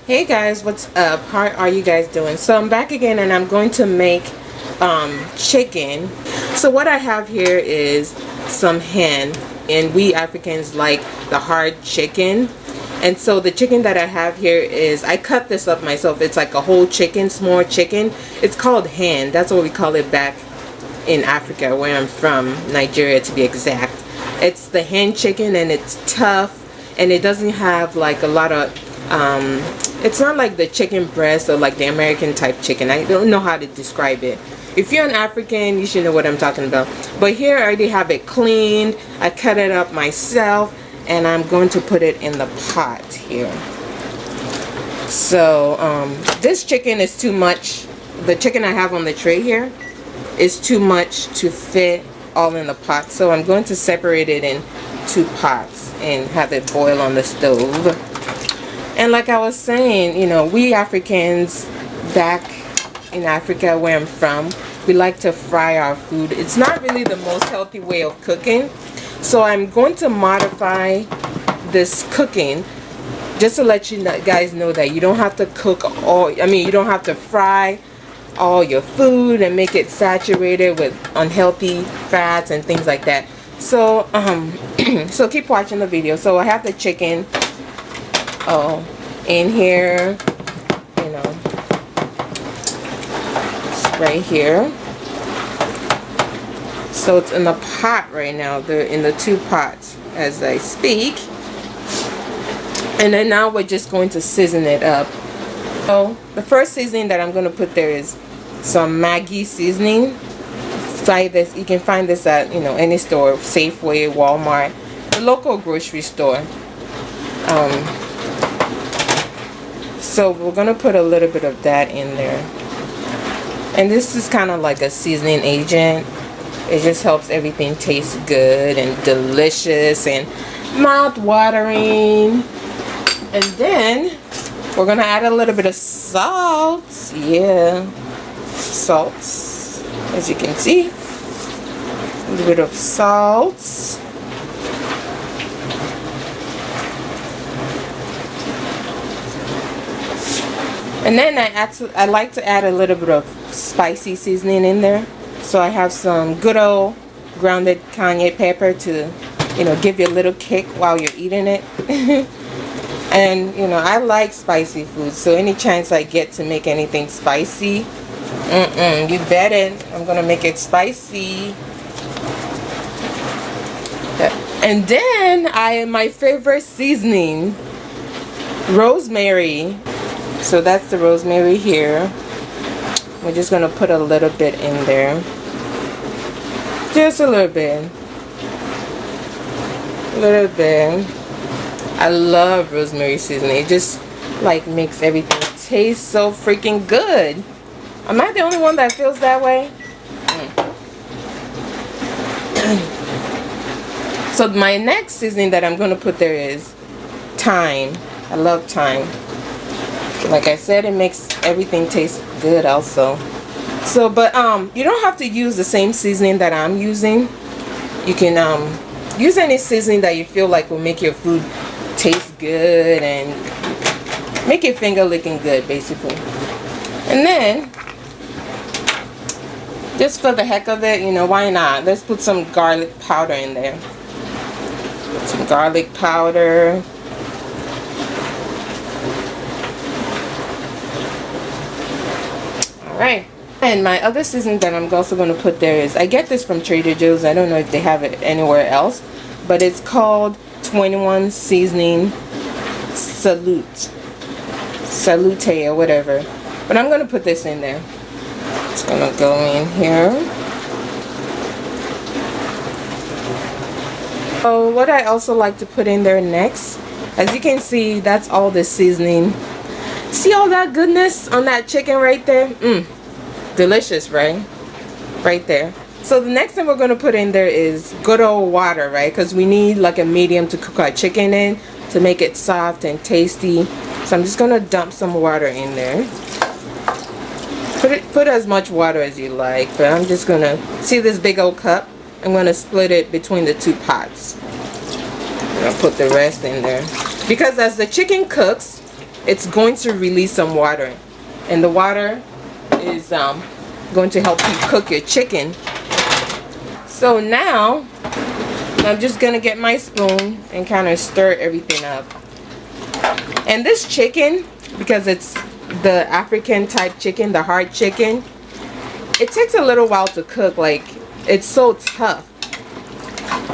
Hey guys, what's up? How are you guys doing? So I'm back again and I'm going to make chicken. So what I have here is some hen, and we Africans like the hard chicken. And so the chicken that I have here is, I cut this up myself. It's like a whole chicken, small chicken. It's called hen. That's what we call it back in Africa, where I'm from, Nigeria to be exact. It's the hen chicken, and it's tough, and it doesn't have like a lot of it's not like the chicken breast or like the American type chicken. I don't know how to describe it. If you're an African, you should know what I'm talking about. But here I already have it cleaned. I cut it up myself, and I'm going to put it in the pot here. So this chicken is too much. The chicken I have on the tray here is too much to fit all in the pot. So I'm going to separate it in 2 pots and have it boil on the stove. And like I was saying, you know, we Africans back in Africa where I'm from, we like to fry our food. It's not really the most healthy way of cooking. So I'm going to modify this cooking just to let you guys know that you don't have to cook all, you don't have to fry all your food and make it saturated with unhealthy fats and things like that. So so keep watching the video. So I have the chicken in here, you know, it's right here. So it's in the pot right now. They're in the 2 pots as I speak. And then now we're just going to season it up. So the first seasoning that I'm going to put there is some Maggi seasoning. Try this. You can find this at, you know, any store, Safeway, Walmart, the local grocery store. So we're going to put a little bit of that in there. And this is kind of like a seasoning agent. It just helps everything taste good and delicious and mouth-watering. And then we're going to add a little bit of salt. Yeah, salt, as you can see. A little bit of salt. And then I like to add a little bit of spicy seasoning in there. So I have some good old grounded cayenne pepper to, you know, give you a little kick while you're eating it. And, you know, I like spicy food. So any chance I get to make anything spicy, you bet it, I'm going to make it spicy. And then my favorite seasoning, rosemary. So that's the rosemary here. We're just going to put a little bit in there. Just a little bit. A little bit. I love rosemary seasoning. It just like makes everything taste so freaking good. Am I the only one that feels that way? So my next seasoning that I'm going to put there is thyme. I love thyme. Like I said, it makes everything taste good also. So, but you don't have to use the same seasoning that I'm using. You can use any seasoning that you feel like will make your food taste good and make your finger licking good, basically. And then, just for the heck of it, you know, why not? Let's put some garlic powder in there. Put some garlic powder. Alright, and my other seasoning that I'm also going to put there is, I get this from Trader Joe's. I don't know if they have it anywhere else, but it's called 21 Seasoning Salute or whatever. But I'm going to put this in there. It's going to go in here. So what I also like to put in there next, as you can see, that's all the seasoning. See all that goodness on that chicken right there? Delicious, right? Right there. So the next thing we're going to put in there is good old water, right? Because we need like a medium to cook our chicken in to make it soft and tasty. So I'm just going to dump some water in there. Put as much water as you like, but I'm just going to, see this big old cup? I'm going to split it between the 2 pots. I'll put the rest in there. Because as the chicken cooks, it's going to release some water, and the water is going to help you cook your chicken. So now I'm just gonna get my spoon and kind of stir everything up. And this chicken, because it's the African type chicken, the hard chicken, it takes a little while to cook. Like, it's so tough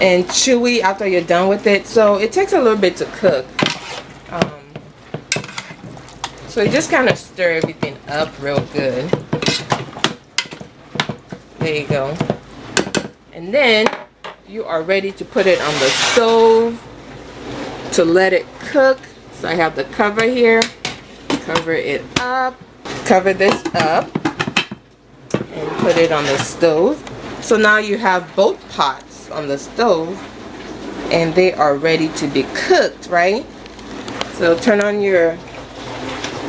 and chewy after you're done with it, so it takes a little bit to cook. So you just kind of stir everything up real good. There you go. And then you are ready to put it on the stove to let it cook. So I have the cover here. Cover it up. Cover this up and put it on the stove. So now you have both pots on the stove and they are ready to be cooked, right? So turn on your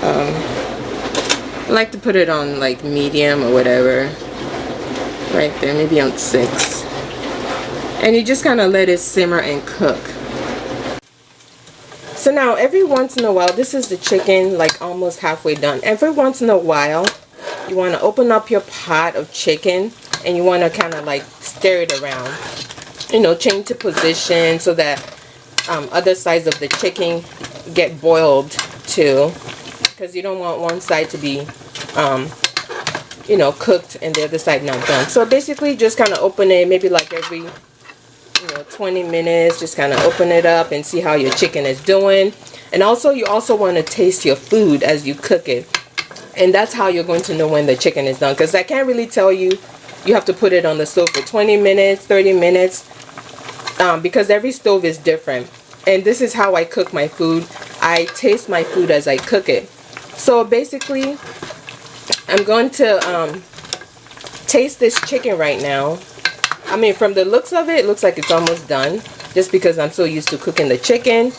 I like to put it on like medium or whatever, right there, maybe on 6, and you just kind of let it simmer and cook. So now every once in a while, this is the chicken like almost halfway done. Every once in a while you want to open up your pot of chicken and you want to kind of like stir it around, you know, change the position so that other sides of the chicken get boiled too, because you don't want one side to be you know, cooked and the other side not done. So basically just kind of open it maybe like every 20 minutes. Just kind of open it up and see how your chicken is doing. And also you also want to taste your food as you cook it, and that's how you're going to know when the chicken is done, because I can't really tell you. You have to put it on the stove for 20 minutes, 30 minutes, because every stove is different. And this is how I cook my food. I taste my food as I cook it. So basically I'm going to taste this chicken right now. I mean, from the looks of it, it looks like it's almost done, just because I'm so used to cooking the chicken.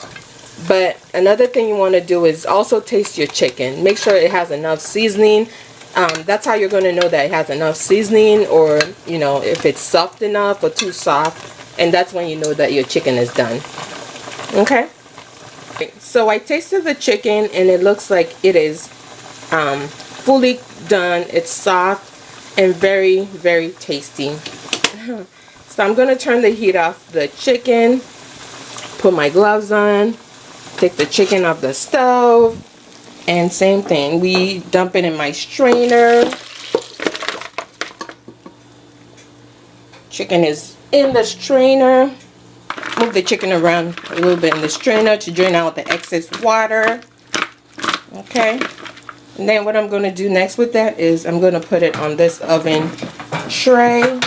But another thing you want to do is also taste your chicken. Make sure it has enough seasoning. That's how you're going to know that it has enough seasoning, or you know, if it's soft enough or too soft, and that's when you know that your chicken is done. Okay, so I tasted the chicken and it looks like it is fully done. It's soft and very, very tasty. So I'm going to turn the heat off the chicken, put my gloves on, take the chicken off the stove, and same thing, we dump it in my strainer. Chicken is in the strainer. Move the chicken around a little bit in the strainer to drain out the excess water. Okay, and then what I'm going to do next with that is I'm going to put it on this oven tray.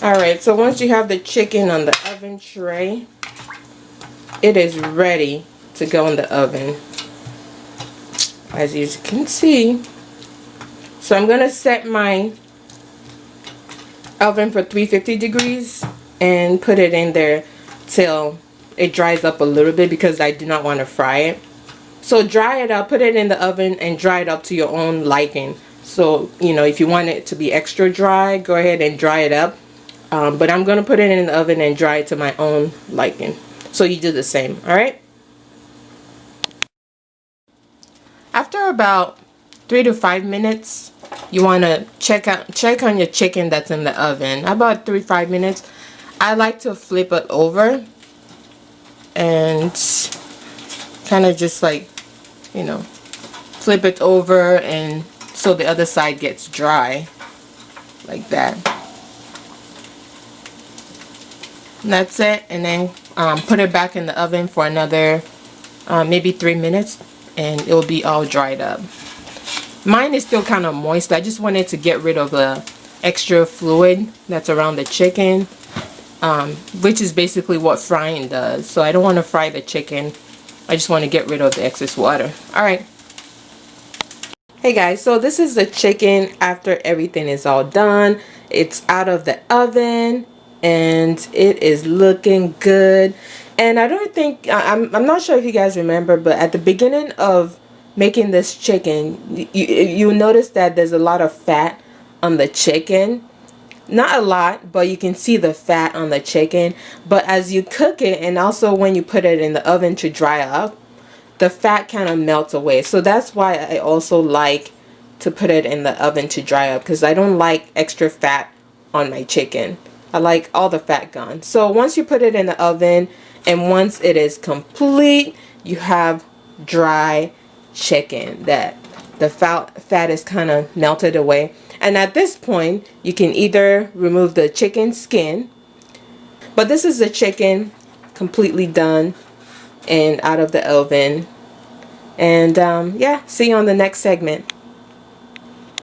Alright, so once you have the chicken on the oven tray, it is ready to go in the oven, as you can see. So I'm going to set my oven for 350 degrees and put it in there till it dries up a little bit, because I do not want to fry it. So dry it up, put it in the oven and dry it up to your own liking. So, you know, if you want it to be extra dry, go ahead and dry it up. But I'm going to put it in the oven and dry it to my own liking. So you do the same, alright? After about 3 to 5 minutes, you want to check on your chicken that's in the oven. About 3-5 minutes. I like to flip it over and kind of just like, you know, flip it over, and so the other side gets dry like that. And that's it. And then put it back in the oven for another maybe 3 minutes, and it will be all dried up. Mine is still kind of moist. I just wanted to get rid of the extra fluid that's around the chicken, which is basically what frying does. So I don't want to fry the chicken. I just want to get rid of the excess water. Alright. Hey guys, so this is the chicken after everything is all done. It's out of the oven and it is looking good. And I don't think, I'm not sure if you guys remember, but at the beginning of making this chicken, you notice that there's a lot of fat on the chicken. Not a lot, but you can see the fat on the chicken. But as you cook it, and also when you put it in the oven to dry up, the fat kind of melts away. So that's why I also like to put it in the oven to dry up, because I don't like extra fat on my chicken. I like all the fat gone. So once you put it in the oven and once it is complete, you have dry chicken that the fat is kind of melted away. And at this point, you can either remove the chicken skin, but this is the chicken completely done and out of the oven. And yeah, see you on the next segment.